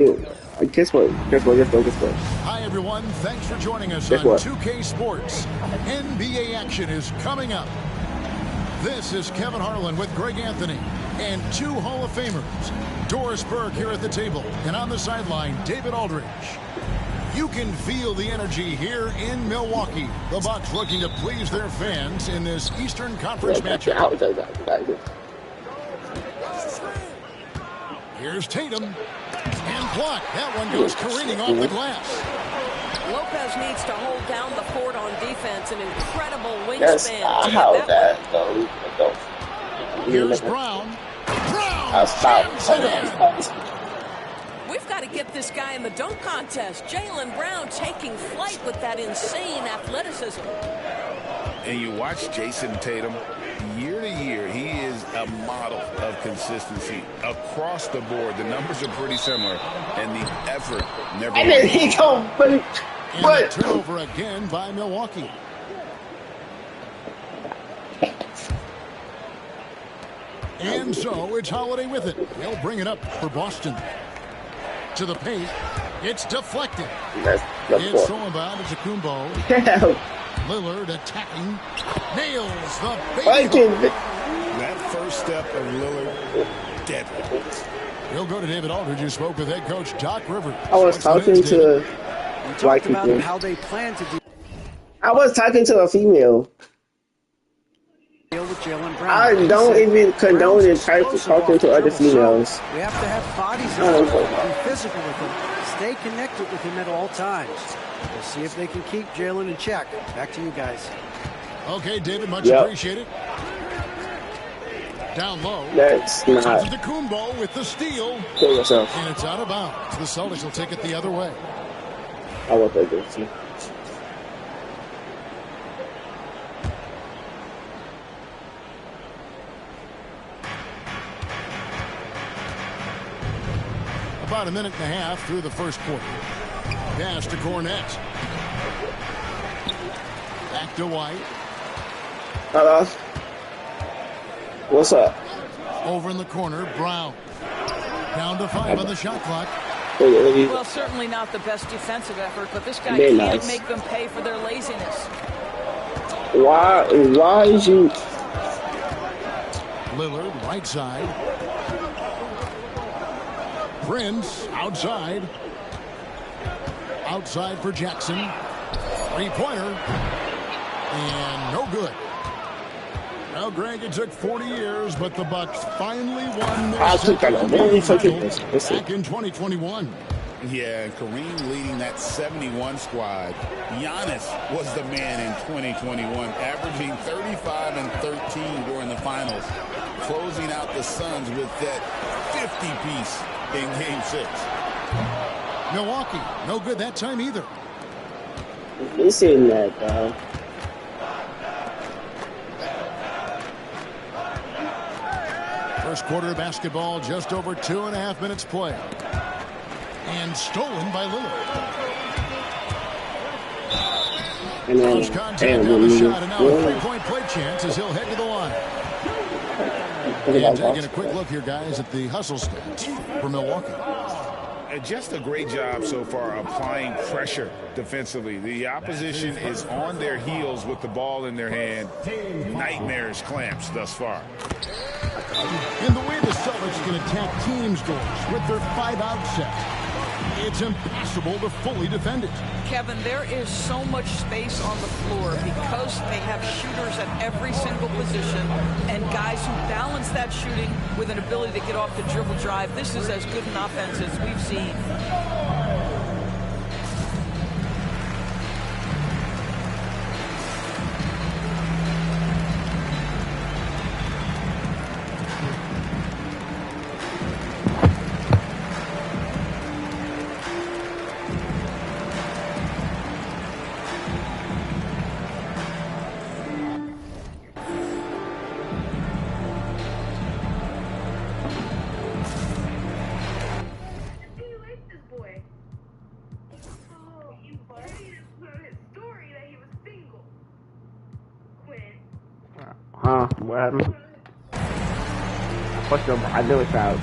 Dude, guess what? Guess what? Hi, everyone. Thanks for joining us Guess on what? 2K Sports. NBA action is coming up. This is Kevin Harlan with Greg Anthony and two Hall of Famers. Doris Burke here at the table, and on the sideline, David Aldridge. You can feel the energy here in Milwaukee. The Bucks looking to please their fans in this Eastern Conference matchup. Here's Tatum. And blocked. That one goes careening off the glass. Lopez needs to hold down the fort on defense. An incredible That's wingspan. not how that goes. Here's Brown. I'll stop. We've got to get this guy in the dunk contest. Jaylen Brown taking flight with that insane athleticism. And you watch Jason Tatum, year to year, he is a model of consistency across the board. The numbers are pretty similar, and the effort never. And then he go, but turnover again by Milwaukee. And so it's Holiday with it. They'll bring it up for Boston. To the paint. It's deflected. It's thrown by to Kumbo. Lillard attacking. Nails the baby. That first step of Lillard, deadly. We'll go to David Aldridge, who spoke with head coach Doc Rivers. I was talking to white people. How they plan to deal I was talking to a female. with Jaylen Brown. I don't even condone in talking to other females. We have to have bodies in be physical with him, stay connected with him at all times. We'll see if they can keep Jaylen in check. Back to you guys. Okay, David, much appreciated. Down low. That's not. Kumbo with the steal. Kill yourself. And it's out of bounds. The Celtics will take it the other way. I want that to see. About a minute and a half through the first quarter. Pass to Cornette. Back to White. Hello. What's up? Over in the corner, Brown. Down to 5 on the shot clock. Well, certainly not the best defensive effort, but this guy can't make them pay for their laziness. Why is you... Lillard, right side. Prince, outside. Outside for Jackson. Three-pointer. And no good. Well, Greg, it took 40 years, but the Bucks finally won their back in 2021. Yeah, and Kareem leading that 71 squad. Giannis was the man in 2021, averaging 35 and 13 during the finals, closing out the Suns with that 50-piece in Game 6. Milwaukee, no good that time either. This ain't that, dog. First quarter of basketball, just over 2.5 minutes play. And stolen by Lillard. And then, Close contact on the shot, and now a three-point play chance as he'll head to the line. And taking a quick look here, guys, at the hustle stats for Milwaukee. Just a great job so far applying pressure defensively. The opposition is on their heels with the ball in their hand. Nightmarish clamps thus far. And the way the Celtics can attack teams' doors with their 5-out set, it's impossible to fully defend it. Kevin, there is so much space on the floor because they have shooters at every single position and guys who balance that shooting with an ability to get off the dribble drive. This is as good an offense as we've seen. What happened? I knew it's out.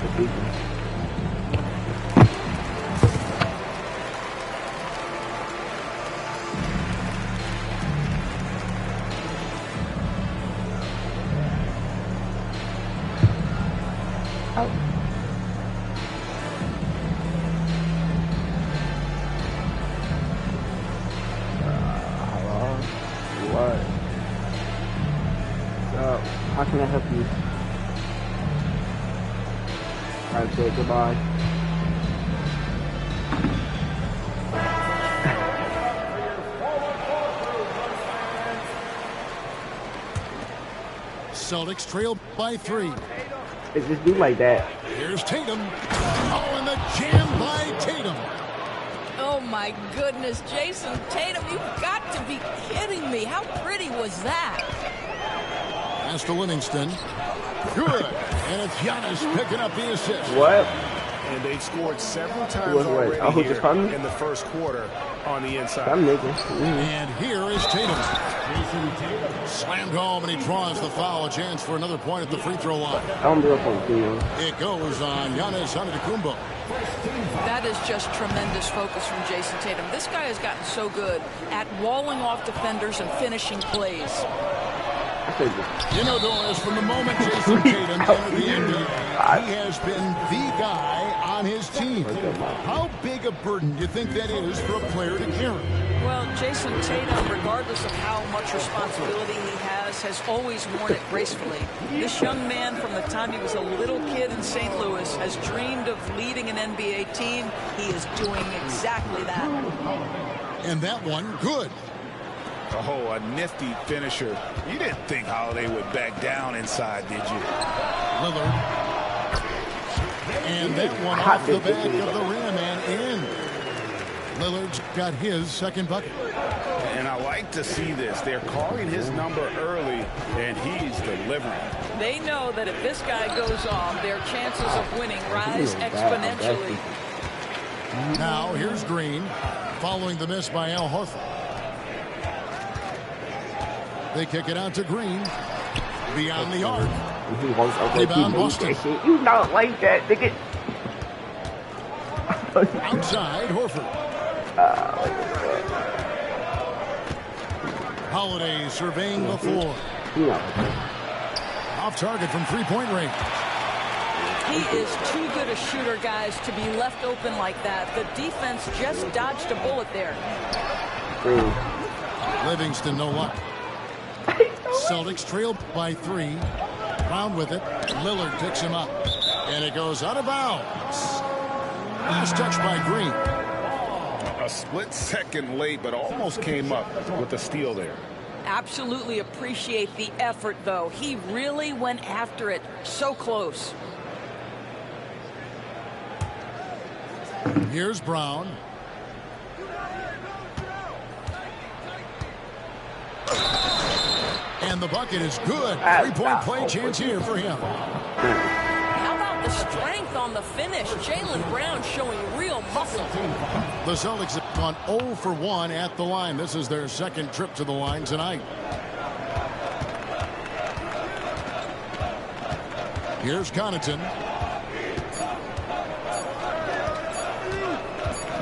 can I help you? Alright, say goodbye. Celtics trail by 3. It just be like that. Here's Tatum. Oh, and the jam by Tatum. Oh, my goodness. Jason Tatum, you've got to be kidding me. How pretty was that? Pass to Livingston. Good. And it's Giannis picking up the assist. What? And they've scored several times already here in the first quarter on the inside. Some niggas. And here is Tatum. Slammed home, and he draws the foul. A chance for another point at the free throw line. I'm real from field. It goes on Giannis Antetokounmpo. That is just tremendous focus from Jason Tatum. This guy has gotten so good at walling off defenders and finishing plays. You know, Doris, from the moment Jason Tatum entered the NBA, he has been the guy on his team. How big a burden do you think that is for a player to carry? Well, Jason Tatum, regardless of how much responsibility he has always worn it gracefully. This young man, from the time he was a little kid in St. Louis, has dreamed of leading an NBA team. He is doing exactly that. And that one, good. Oh, a nifty finisher. You didn't think Holiday would back down inside, did you? Lillard. And that one off the back of the rim and in. Lillard's got his second bucket. And I like to see this. They're calling his number early, and he's delivering. They know that if this guy goes off, their chances of winning rise exponentially. Now, here's Green, following the miss by Al Horford. They kick it out to Green. Beyond the arc. Rebound Boston. You not like that, nigga. Outside, Horford. Holiday surveying the floor. Off target from three-point range. He is too good a shooter, guys, to be left open like that. The defense just dodged a bullet there. Livingston, no luck. Celtics trail by 3. Brown with it. Lillard picks him up. And it goes out of bounds. Last touch by Green. A split second late, but almost came up with the steal there. Absolutely appreciate the effort, though. He really went after it. So close. Here's Brown. And the bucket is good. Three-point play chance here for him. How about the strength on the finish? Jaylen Brown showing real muscle. The Celtics have gone 0 for 1 at the line. This is their second trip to the line tonight. Here's Connaughton.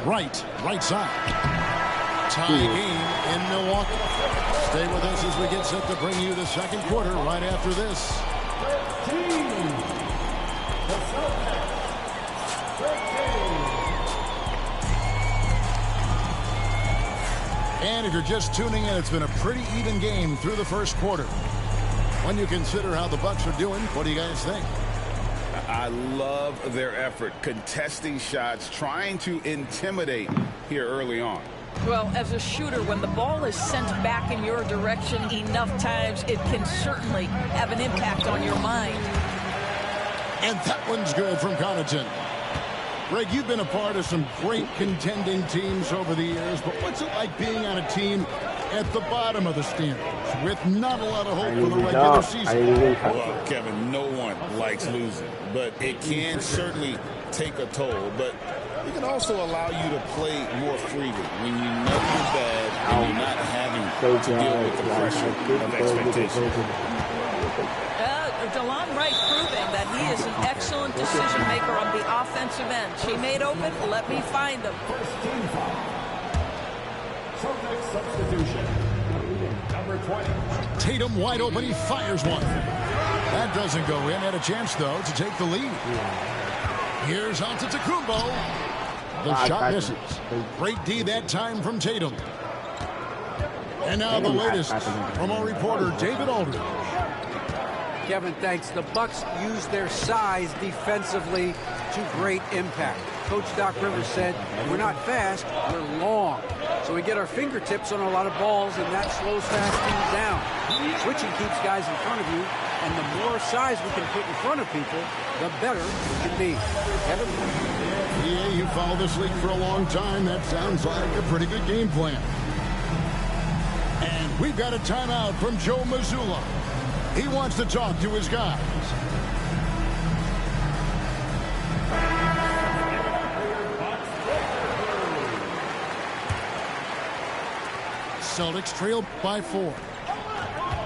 Right side. Tie game in Milwaukee. Stay with us as we get set to bring you the second quarter right after this. And if you're just tuning in, it's been a pretty even game through the first quarter. When you consider how the Bucks are doing, what do you guys think? I love their effort, contesting shots, trying to intimidate here early on. Well, as a shooter, when the ball is sent back in your direction enough times, it can certainly have an impact on your mind. And that one's good from Connaughton. Greg, you've been a part of some great contending teams over the years, but what's it like being on a team at the bottom of the standings with not a lot of hope for the regular season? Well, Kevin, no one likes losing, but it can certainly take a toll. But it can also allow you to play more freely when you know you're bad and you're not having to deal with the pressure of expectation. Delon Wright proving that he is an excellent decision maker on the offensive end. He made open, let me find him. Tatum wide open, he fires one. That doesn't go in. Had a chance, though, to take the lead. Here's Antetokounmpo. The shot misses. Great D that time from Tatum. And now the latest from our reporter, David Aldridge. Kevin, thanks. The Bucks use their size defensively to great impact. Coach Doc Rivers said, we're not fast, we're long. So we get our fingertips on a lot of balls, and that slows fast teams down. Switching keeps guys in front of you, and the more size we can put in front of people, the better it can be. Kevin? Yeah, you followed this league for a long time. That sounds like a pretty good game plan. And we've got a timeout from Joe Mazzulla. He wants to talk to his guys. Celtics trail by 4.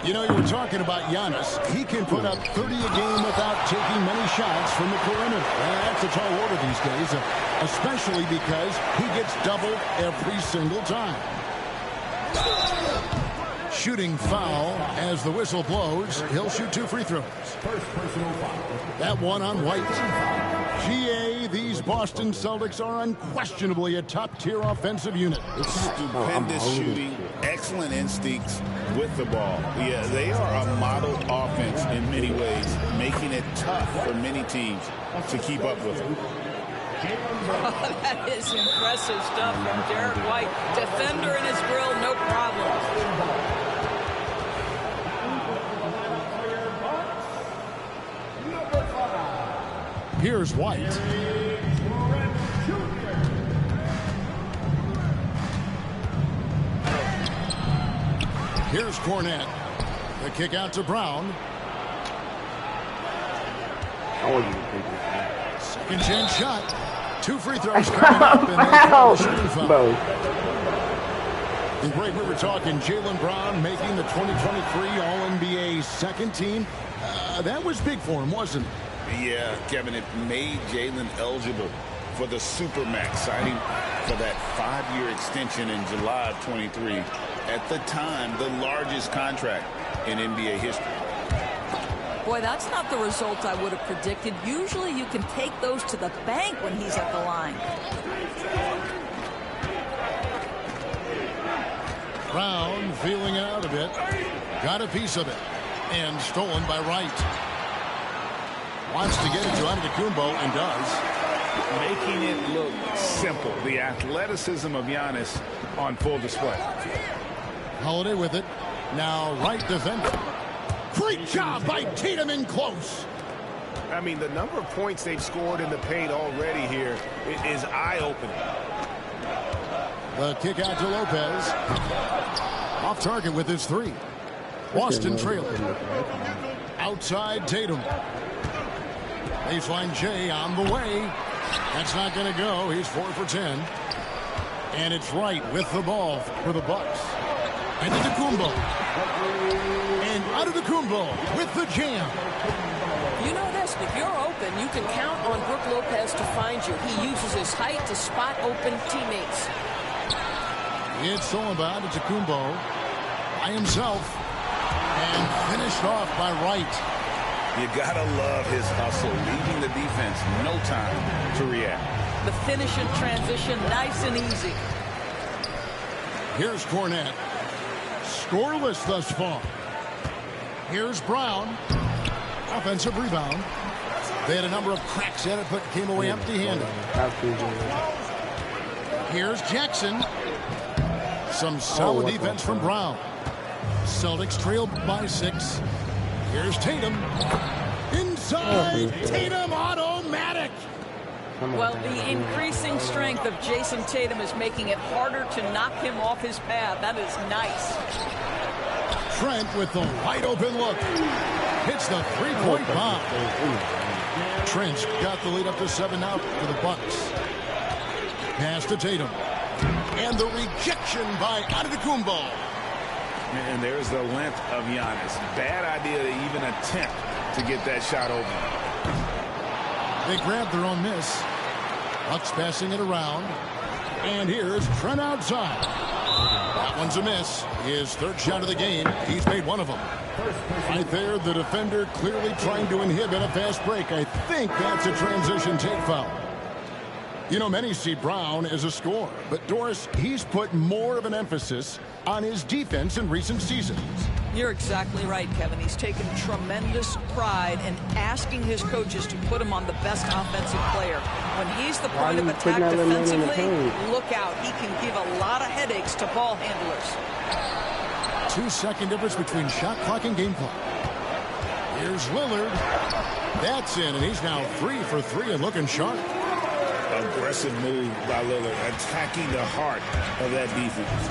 You know, you were talking about Giannis. He can put up 30 a game without taking many shots from the perimeter. That's a tall order these days, especially because he gets doubled every single time. Shooting foul as the whistle blows. He'll shoot 2 free throws. That one on White. GA, these Boston Celtics are unquestionably a top-tier offensive unit. Stupendous shooting, excellent instincts with the ball. Yeah, they are a model offense in many ways, making it tough for many teams to keep up with them. That is impressive stuff from Derek White. Defender in his grill, no problem. Here's White. Here's Cornette. The kick out to Brown. Second chance shot. 2 free throws coming up, and they call the shooting foul. And Greg, we were talking Jaylen Brown making the 2023 All-NBA second team. That was big for him, wasn't it? Yeah, Kevin, it made Jaylen eligible for the Supermax, signing for that 5-year extension in July of 23. At the time, the largest contract in NBA history. Boy, that's not the result I would have predicted. Usually you can take those to the bank when he's at the line. Brown feeling it out a bit. Got a piece of it. And stolen by Wright. Wants to get it to Antetokounmpo and does. Making it look simple. The athleticism of Giannis on full display. Holiday with it. Now Wright defending. Great job by Tatum in close. I mean, the number of points they've scored in the paint already here is eye-opening. The kick out to Lopez. Off target with his 3. Boston trailing. Outside Tatum. Baseline J on the way. That's not going to go. He's 4 for 10. And it's Wright with the ball for the Bucks. And Antetokounmpo. And Antetokounmpo with the jam. You know this, if you're open, you can count on Brook Lopez to find you. He uses his height to spot open teammates. It's all about Antetokounmpo by himself. And finished off by Wright. You gotta love his hustle, leaving the defense no time to react. The finish in transition, nice and easy. Here's Cornette. Scoreless thus far. Here's Brown. Offensive rebound. They had a number of cracks at it, but came away empty-handed. Here's Jackson. Some solid defense from Brown. Celtics trail by 6. Here's Tatum. Inside, Tatum automatic. Well, the increasing strength of Jason Tatum is making it harder to knock him off his path. That is nice. Trent with the wide open look. Hits the 3-point bomb. Trent's got the lead up to 7 now for the Bucks. Pass to Tatum. And the rejection by Antetokounmpo. And there's the length of Giannis. Bad idea to even attempt to get that shot open. They grabbed their own miss. Bucks passing it around. And here's Trent outside. That one's a miss. His 3rd shot of the game. He's made one of them. Right there, the defender clearly trying to inhibit a fast break. I think that's a transition take foul. You know, many see Brown as a scorer, but Doris, he's put more of an emphasis on his defense in recent seasons. You're exactly right, Kevin. He's taken tremendous pride in asking his coaches to put him on the best offensive player. When he's the point of attack defensively, look out. He can give a lot of headaches to ball handlers. 2-second difference between shot clock and game clock. Here's Lillard. That's in, and he's now 3 for 3 and looking sharp. Aggressive move by Lillard, attacking the heart of that defense.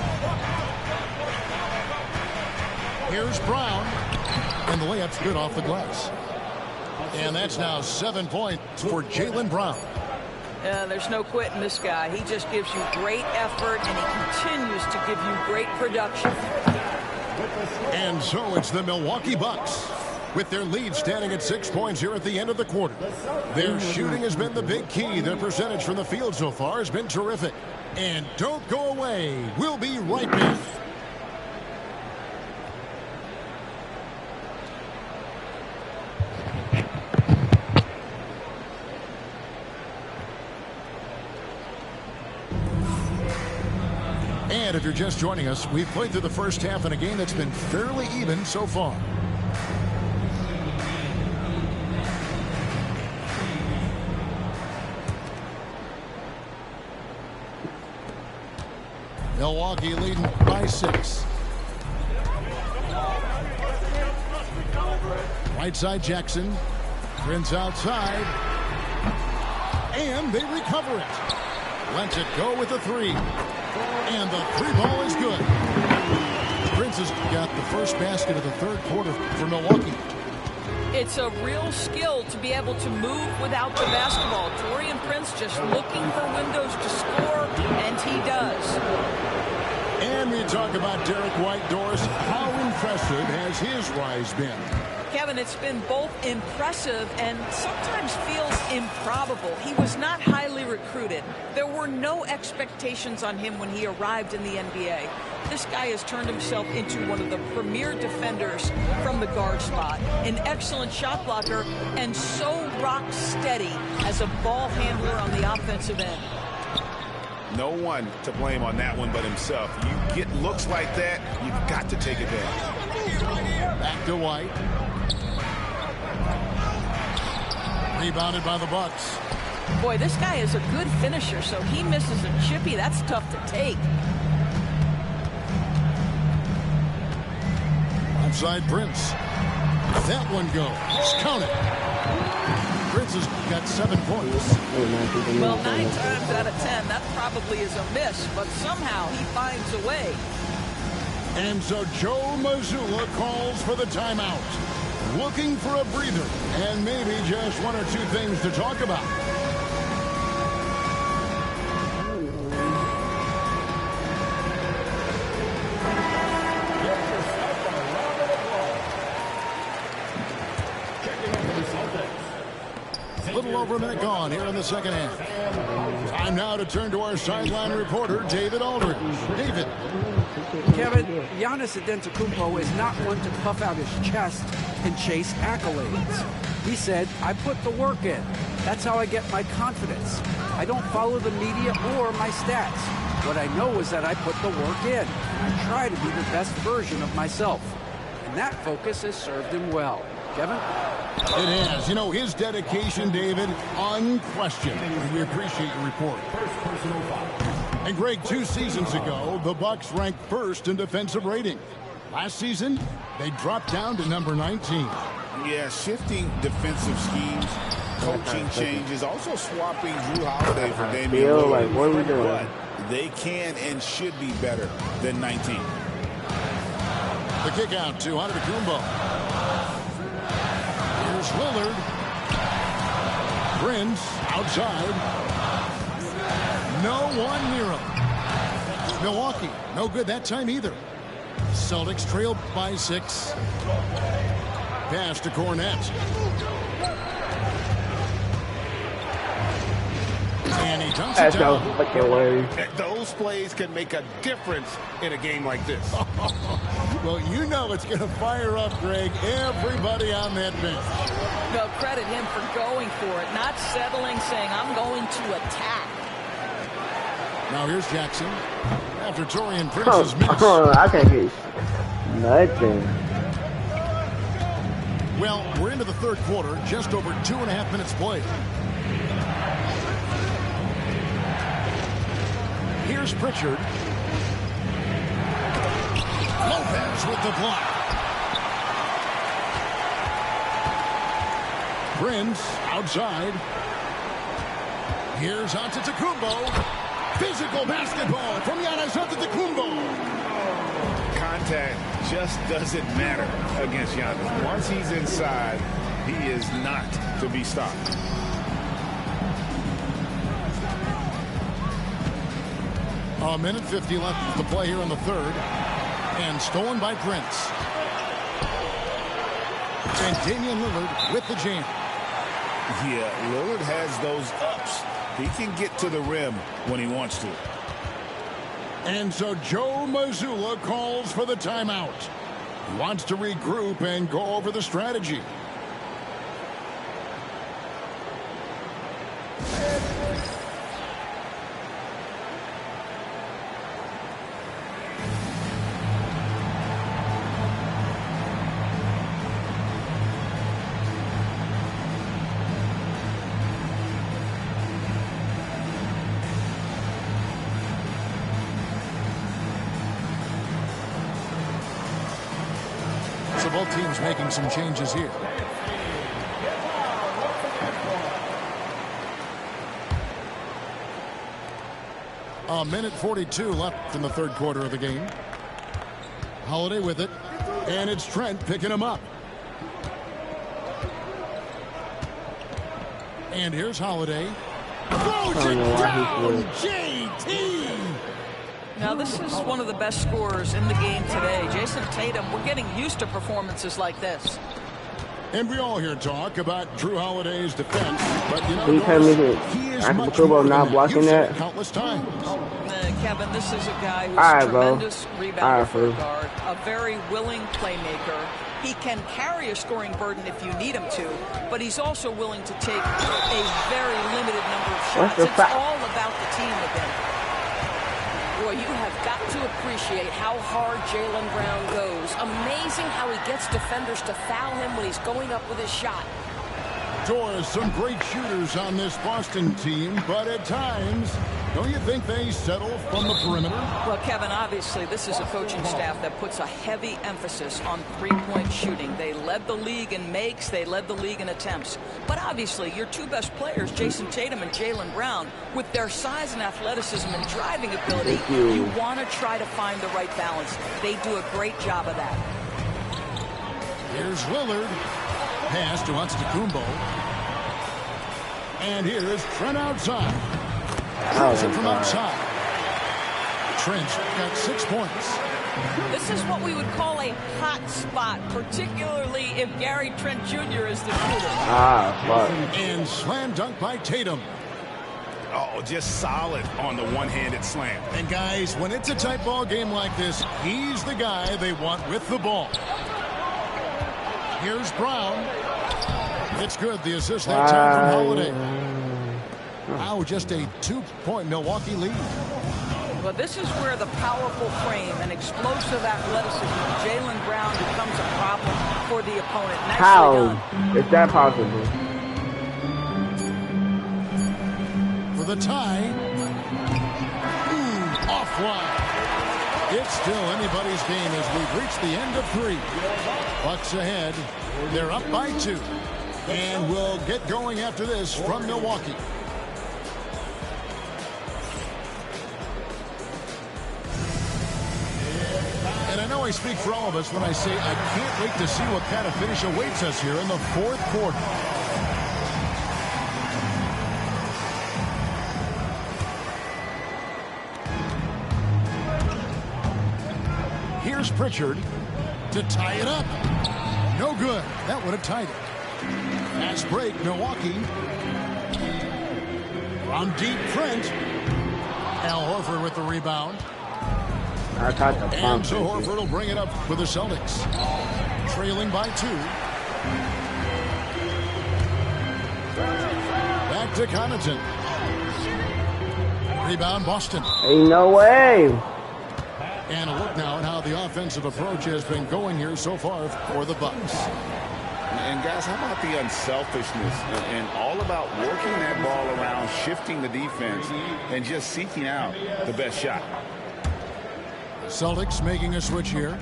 Here's Brown, and the layup's good off the glass. And that's now 7 points for Jaylen Brown. There's no quitting this guy. He just gives you great effort, and he continues to give you great production. And so it's the Milwaukee Bucks, with their lead standing at 6 points here at the end of the quarter. Their shooting has been the big key. Their percentage from the field so far has been terrific. And don't go away. We'll be right back. And if you're just joining us, we've played through the first half in a game that's been fairly even so far. Milwaukee leading by 6. Right side Jackson. Prince outside. And they recover it. Lets it go with the 3. And the 3 ball is good. Prince has got the first basket of the third quarter for Milwaukee. It's a real skill to be able to move without the basketball. Taurean Prince just looking for windows to score, and he does. And we talk about Derek White, Doris. How impressive has his rise been? Kevin, it's been both impressive and sometimes feels improbable. He was not highly recruited. There were no expectations on him when he arrived in the NBA. This guy has turned himself into one of the premier defenders from the guard spot, an excellent shot blocker, and so rock steady as a ball handler on the offensive end. No one to blame on that one but himself. You get looks like that, you've got to take advantage. Back to White. Rebounded by the Bucks. Boy, this guy is a good finisher, so he misses a chippy. That's tough to take. Outside Prince. That one goes. Count it. Prince has got 7 points. Well, 9 times out of 10, that probably is a miss, but somehow he finds a way. And so Joe Mazzulla calls for the timeout. Looking for a breather and maybe just 1 or 2 things to talk about. A little over a minute gone here in the second half. Time now to turn to our sideline reporter, David Aldridge. David. Kevin, Giannis Antetokounmpo is not one to puff out his chest and chase accolades. He said, I put the work in. That's how I get my confidence. I don't follow the media or my stats. What I know is that I put the work in. I try to be the best version of myself. And that focus has served him well. Kevin? It has. You know, his dedication, David, unquestioned. We appreciate your report. And Greg, 2 seasons ago, the Bucks ranked first in defensive rating. Last season, they dropped down to number 19. Yeah, shifting defensive schemes, coaching changes, also swapping Drew Holiday for Damian Lillard. Like, what are we doing? But they can and should be better than 19. The kick out to Antetokounmpo. Here's Lillard. Prince outside. No one near him. Milwaukee, no good that time either. Celtics trailed by 6. Pass to Cornette. And he dunks it down. Those plays can make a difference in a game like this. Well, you know it's going to fire up, Greg, everybody on that bench. No, credit him for going for it, not settling, saying, I'm going to attack. Now here's Jackson. After Taurean Prince's miss. I can't get nothing. Well, we're into the third quarter, just over 2.5 minutes played. Here's Pritchard. Lopez with the block. Prince outside. Here's Antetokounmpo. Physical basketball from Giannis Antetokounmpo. Contact just doesn't matter against Giannis. Once he's inside, he is not to be stopped. A minute 50 left to play here in the third. And stolen by Prince. And Damian Lillard with the jam. Yeah, Lillard has those ups. He can get to the rim when he wants to. And so Joe Mazzulla calls for the timeout. He wants to regroup and go over the strategy. So both teams making some changes here. A minute 42 left in the third quarter of the game. Holiday with it. And it's Trent picking him up. And here's Holiday. Throws it down, JT! Now, this is one of the best scorers in the game today. Jason Tatum, we're getting used to performances like this. And we all hear talk about Drew Holiday's defense, but you know, he is much Antetokounmpo more not than blocking that. Countless times. Kevin, this is a guy who's All right, a tremendous bro. rebounder for a guard, a very willing playmaker. He can carry a scoring burden if you need him to, but he's also willing to take a very limited number of shots. It's all about the team with him. Boy, you have got to appreciate how hard Jaylen Brown goes. Amazing how he gets defenders to foul him when he's going up with his shot. Doris, some great shooters on this Boston team, but at times, don't you think they settle from the perimeter? Well, Kevin, obviously, this is a coaching staff that puts a heavy emphasis on three-point shooting. They led the league in makes. They led the league in attempts. But obviously, your two best players, Jason Tatum and Jaylen Brown, with their size and athleticism and driving ability, you want to try to find the right balance. They do a great job of that. Here's Lillard. Pass to Antetokounmpo. And here is Trent outside. Throws it from outside. Trent got 6 points. This is what we would call a hot spot, particularly if Gary Trent Jr. is the shooter. And slam dunk by Tatum. Oh, just solid on the one-handed slam. And guys, when it's a tight ball game like this, he's the guy they want with the ball. Here's Brown. It's good. The assist that time from Holiday. Now just a 2-point Milwaukee lead. Well, this is where the powerful frame and explosive athleticism of Jaylen Brown becomes a problem for the opponent. Nicely done. Is that possible? For the tie. Offline. It's still anybody's game as we've reached the end of 3. Bucks ahead. They're up by 2. And we'll get going after this from Milwaukee. And I know I speak for all of us when I say I can't wait to see what kind of finish awaits us here in the fourth quarter. Here's Pritchard to tie it up. No good. That would have tied it. Fast break, Milwaukee. From deep, Trent. Al Horford with the rebound. And so Horford will bring it up for the Celtics. Trailing by 2. Back to Connaughton. Rebound, Boston. Ain't no way. And a look now at how the offensive approach has been going here so far for the Bucks. And guys, how about the unselfishness and all about working that ball around, shifting the defense, and just seeking out the best shot. Celtics making a switch here.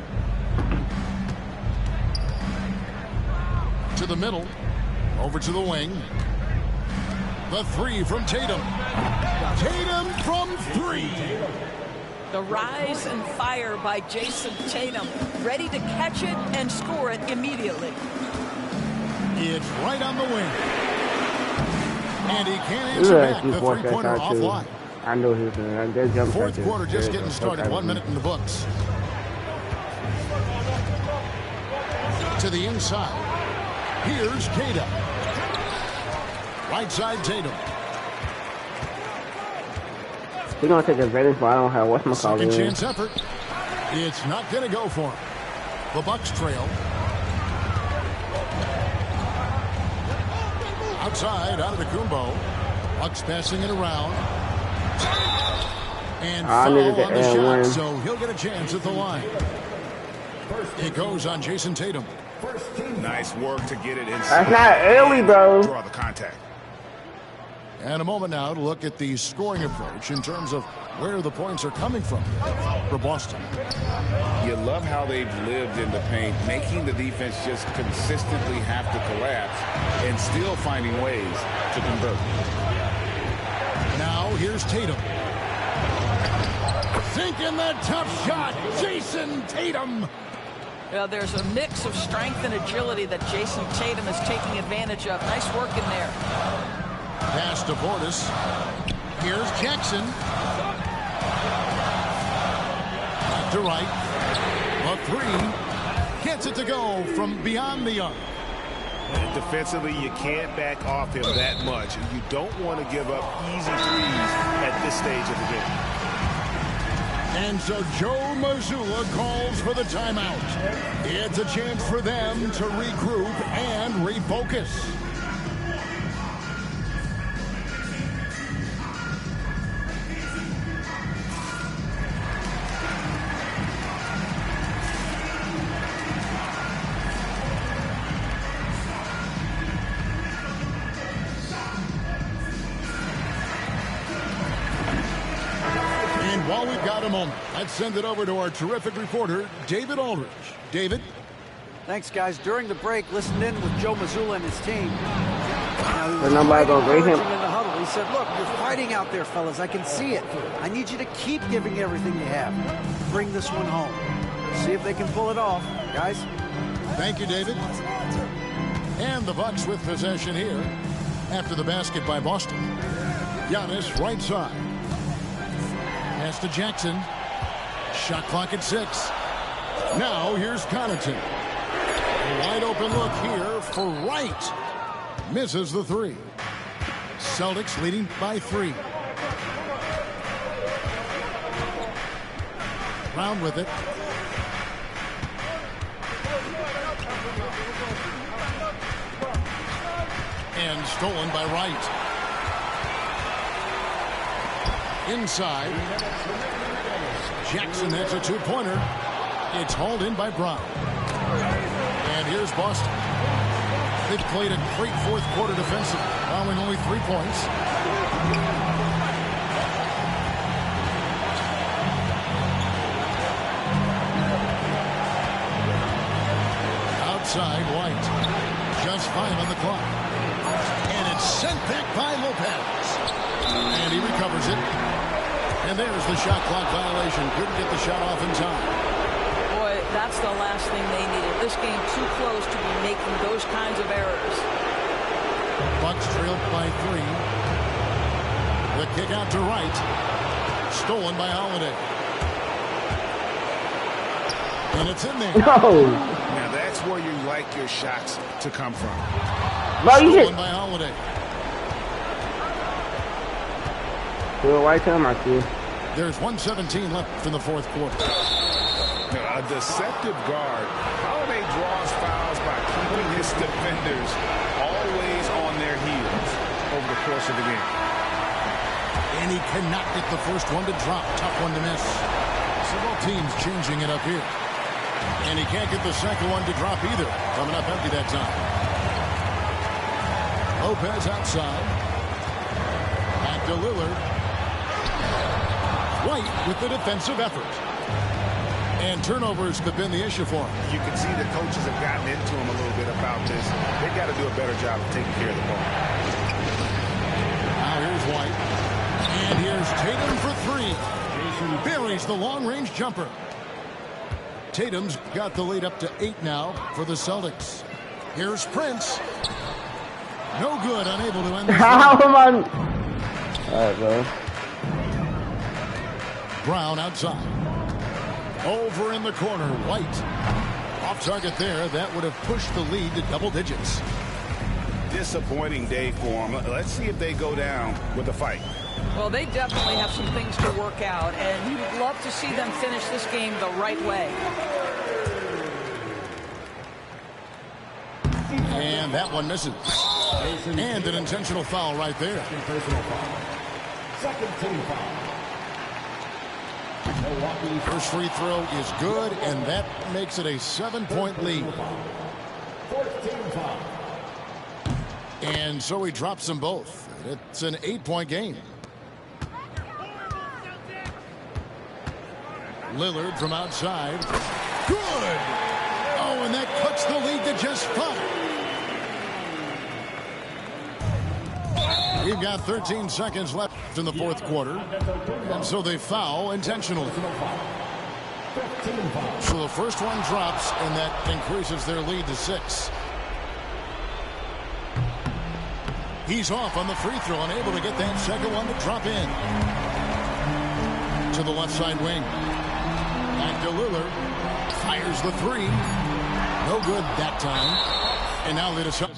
To the middle. Over to the wing. The three from Tatum. Tatum from three. The rise and fire by Jason Tatum. Ready to catch it and score it immediately. It's right on the wing. And he can't answer back the three-pointer offline. I know he was going to jump. Fourth quarter just getting started. 1 minute in the books. To the inside. Here's Tatum. Right side Tatum. We're going to take advantage, but I don't have what's my call. Second chance effort. It's not going to go for him. The Bucks trail. Outside, out of the Kumbo. Bucks passing it around. And foul on the shot, so he'll get a chance at the line. It goes on Jason Tatum. Nice work to get it inside. That's not early, bro. Draw the contact. And a moment now to look at the scoring approach in terms of where the points are coming from for Boston. You love how they've lived in the paint, making the defense just consistently have to collapse and still finding ways to convert. Now here's Tatum. Sinking that tough shot, Jason Tatum. There's a mix of strength and agility that Jason Tatum is taking advantage of. Nice work in there. Pass to Portis. Here's Jackson. Left to right. A three. Gets it to go from beyond the arc. Defensively, you can't back off him that much. You don't want to give up easy threes at this stage of the game. And so Joe Mazzulla calls for the timeout. It's a chance for them to regroup and refocus. While we've got a moment, let's send it over to our terrific reporter, David Aldridge. David? Thanks, guys. During the break, listened in with Joe Mazzulla and his team. But nobody gonna bring him. In the huddle. He said, look, you're fighting out there, fellas. I can see it. I need you to keep giving everything you have. Bring this one home. See if they can pull it off. Guys? Thank you, David. And the Bucks with possession here after the basket by Boston. Giannis right side. Pass to Jackson. Shot clock at 6. Now here's Connaughton. A wide open look here for Wright. Misses the three. Celtics leading by 3. Brown with it. And stolen by Wright. Inside. Jackson, that's a two-pointer. It's hauled in by Brown. And here's Boston. They've played a great fourth quarter defensive, allowing only 3 points. Outside, White. Just 5 on the clock. And it's sent back by Lopez. And he recovers it. And there's the shot clock violation. Couldn't get the shot off in time. Boy, that's the last thing they needed. This game too close to be making those kinds of errors. Bucks trailed by 3. The kick out to Wright. Stolen by Holiday. And it's in there. No. Now that's where you like your shots to come from. Stolen by Holiday. Do it right time, I see. There's 1:17 left in the fourth quarter. A deceptive guard. Holiday draws fouls by keeping his defenders always on their heels over the course of the game. And he cannot get the first one to drop. Tough one to miss. Several teams changing it up here. And he can't get the second one to drop either. Coming up empty that time. Lopez outside. Back to Lillard. White with the defensive effort. And turnovers have been the issue for him. You can see the coaches have gotten into him a little bit about this. They've got to do a better job of taking care of the ball. Now here's White. And here's Tatum for three. Buries the long-range jumper. Tatum's got the lead up to 8 now for the Celtics. Here's Prince. No good, unable to end the Come on. All right, bro. Brown outside. Over in the corner, White. Off target there. That would have pushed the lead to double digits. Disappointing day for them. Let's see if they go down with a fight. Well, they definitely have some things to work out, and you'd love to see them finish this game the right way. And that one misses. And an intentional foul right there. Second team foul. First free throw is good, and that makes it a 7-point lead. And so he drops them both. It's an 8-point game. Lillard from outside. Good! Oh, and that cuts the lead to just 5. We've got 13 seconds left in the fourth quarter. And so they foul intentionally. So the first one drops, and that increases their lead to 6. He's off on the free throw, unable to get that second one to drop in. To the left side wing. Back to Lillard. Fires the 3. No good that time. And now they decide.